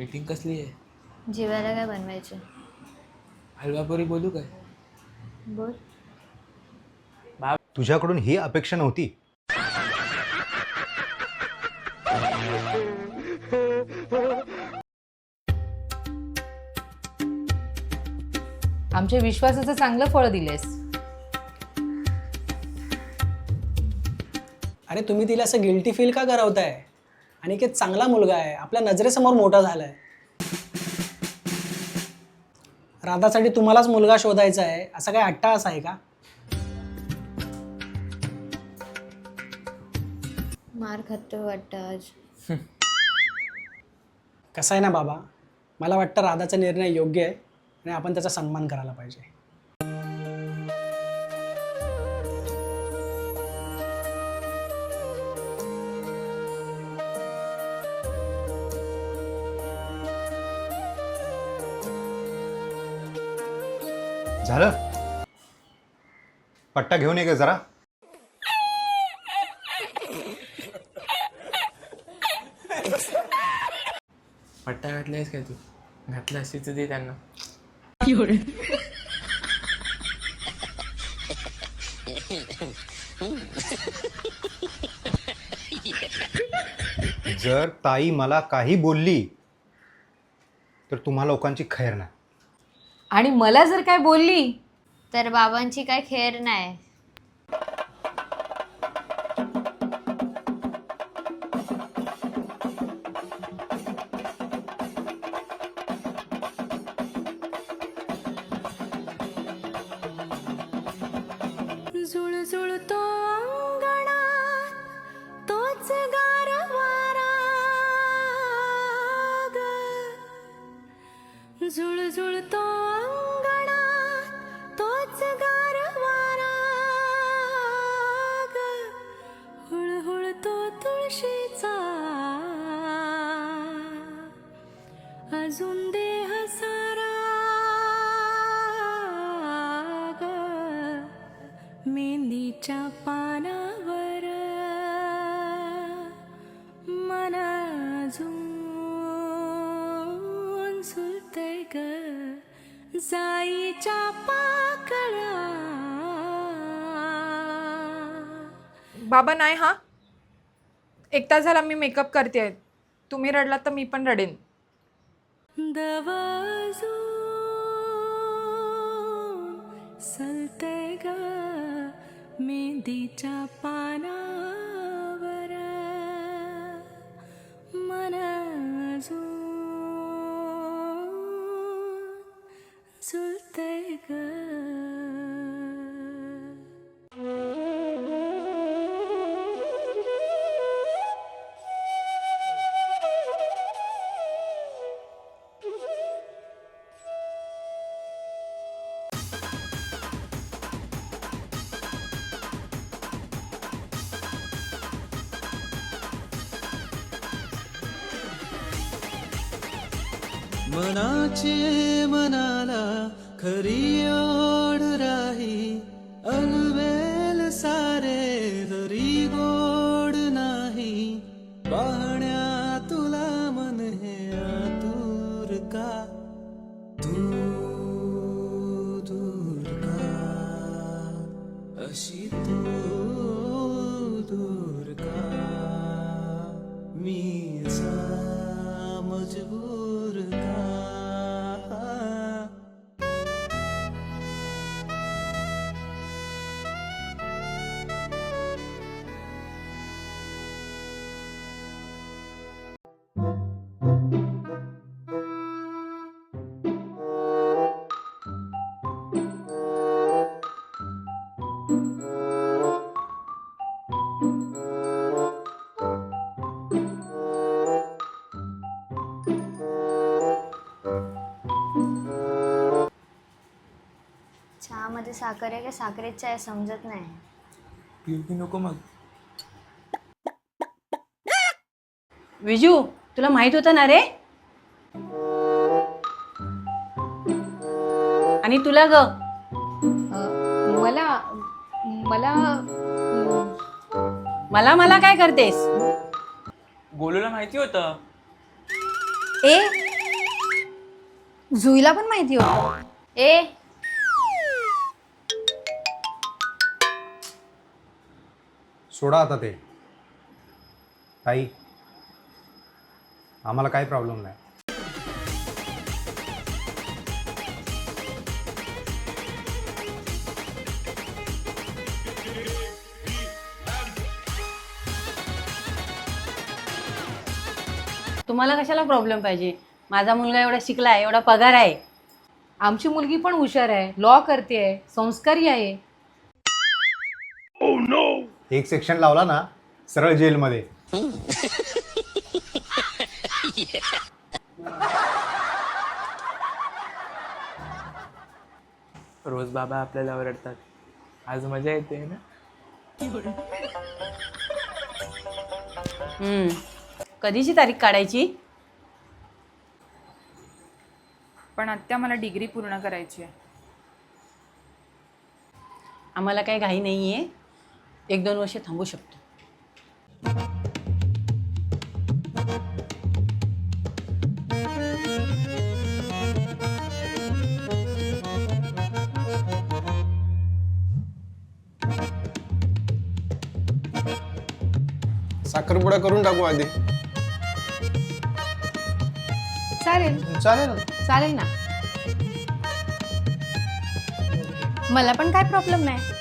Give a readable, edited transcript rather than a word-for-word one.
Meeting कसली आहे? जेवायला काय बनवायचं? हलवापुरी बोलू काय? बोल. तुझ्याकडून ही अपेक्षा नव्हती. आमच्या विश्वासाचं चांगलं फळ दिलेस. अरे तुम्ही तिला असं गिल्टी फील का करवताय? आणि की चांगला मुलगा आहे, आपल्या नजरेसमोर मोठा झालाय. राधासाठी तुम्हालाच मुलगा शोधायचा आहे असा काय अट्टाहास आहे का? मार खातो वाटतं आज. कसं आहे ना बाबा, मला वाटतं राधाचा निर्णय योग्य आहे आणि आपण त्याचा सन्मान करायला पाहिजे. झालं? पट्टा घेऊन ये ग जरा. पट्टा घातलायस काय तू? घातला असती तर दे त्यांना. जर ताई मला काही बोलली तर तुम्हा लोकांची खैर नाही. आणि मला जर काय बोलली तर बाबांची काय खेर नाही. जुळजुळतो अंगणात तोच गारवारा ग. जुळजुळतो अंगणात तोच गारवारा ग. हुळहुळतो तुळशीचा अजून देह सारा ग. मेंदीच्या पानावर मन अजून सुलतय ग. जाईच्या पाकळ्या. बाबा नाही हा. एक तास झाला मी मेकअप करते. तुम्ही रडलात तर मी पण रडेन. दवाजून सलतय ग. मेंदीच्या पानावर मन अजून सुलतय ग. मनाची मनाला खरी ओढ राही. अलबेल सारे तरी गोड नाही. पाहण्या तुला मन हे आतुर का? तू दूर का? अशी तू दूर का? मी मजबूर का? चहामध्ये साखर आहे का साखरेत चाय समजत नाही. पिऊ की नको मग? विजू, तुला माहित होतं ना रे? आणि तुला ग? मला मला मला मला काय करतेस? गोलूला माहिती होतं. ए जुईला पण माहिती होतं. ए सोडा आता ते. ताई, आम्हाला काही प्रॉब्लेम नाही. तुम्हाला कशाला प्रॉब्लेम पाहिजे? माझा मुलगा एवढा शिकला आहे, एवढा पगार आहे. आमची मुलगी पण हुशार आहे, लॉ करते, संस्कारी आहे. एक सेक्शन लावला ना, सरळ जेलमध्ये. रोज बाबा आपल्याला ओरडतात, आज मजा येते ना. कधीची तारीख काढायची? पण आत्या मला डिग्री पूर्ण करायची आहे. आम्हाला काही घाई नाही आहे, 1-2 वर्ष थांबू शकतो. साखरपुडा करून टाकू आधी. चालेल चालेल. चालेल ना, मला पण काय प्रॉब्लेम नाही.